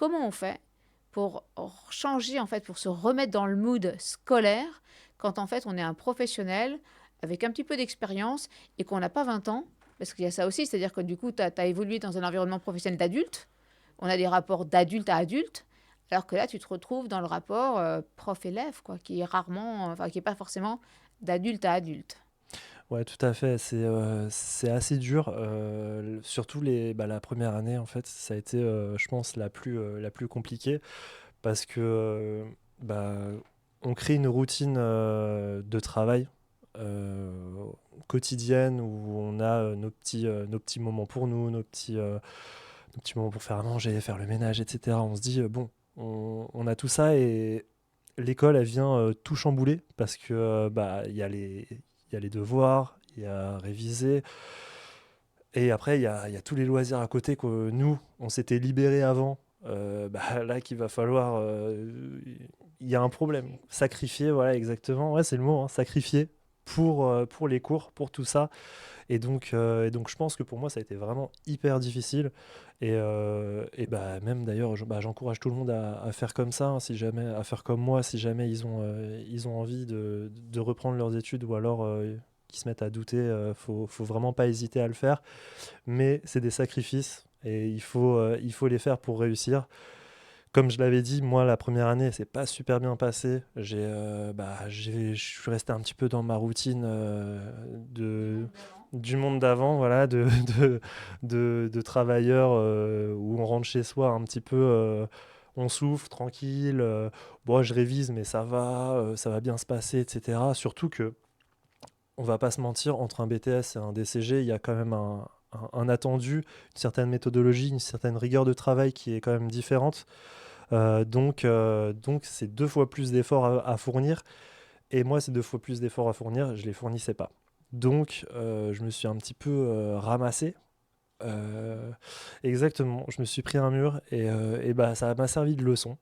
comment on fait pour changer, en fait, pour se remettre dans le mood scolaire quand, en fait, on est un professionnel avec un petit peu d'expérience et qu'on n'a pas 20 ans? Parce qu'il y a ça aussi, c'est-à-dire que du coup, tu as évolué dans un environnement professionnel d'adulte. On a des rapports d'adulte à adulte, alors que là, tu te retrouves dans le rapport prof-élève, quoi, qui est rarement, enfin, qui est pas forcément d'adulte à adulte. Ouais, tout à fait, c'est assez dur, surtout la première année, en fait, ça a été, je pense la plus compliquée parce que, bah, on crée une routine, de travail, heu, quotidienne où on a, nos petits moments pour nous, nos petits moments pour faire à manger, faire le ménage et cetera. On se dit, «Bon, on a tout ça» et l'école, elle vient, tout chambouler parce que, il y a les devoirs, il y a réviser et après il y a tous les loisirs à côté que nous, on s'était libérés avant. Là qu'il va falloir, il y a un problème. Sacrifier, voilà exactement, ouais, c'est le mot, hein, sacrifier pour les cours, pour tout ça et donc je pense que pour moi, ça a été vraiment hyper difficile même d'ailleurs, j'encourage tout le monde à faire comme ça, hein, si jamais à faire comme moi, si jamais ils ont envie de reprendre leurs études ou alors, qu'ils se mettent à douter, faut vraiment pas hésiter à le faire. Mais c'est des sacrifices et il faut les faire pour réussir. Comme je l'avais dit, moi, la première année, c'est pas super bien passé. Je suis resté un petit peu dans ma routine Du monde d'avant. du monde d'avant, voilà, de, de travailleur où on rentre chez soi un petit peu, on souffle tranquille. Bon, je révise, mais ça va bien se passer, etc. Surtout que, on va pas se mentir, entre un BTS et un DCG, il y a quand même un attendu, une certaine méthodologie, une certaine rigueur de travail qui est quand même différente. Donc c'est 2 fois plus d'efforts à fournir et moi, ces 2 fois plus d'efforts à fournir, je les fournissais pas. Donc je me suis un petit peu, ramassé. Exactement, je me suis pris un mur ça m'a servi de leçon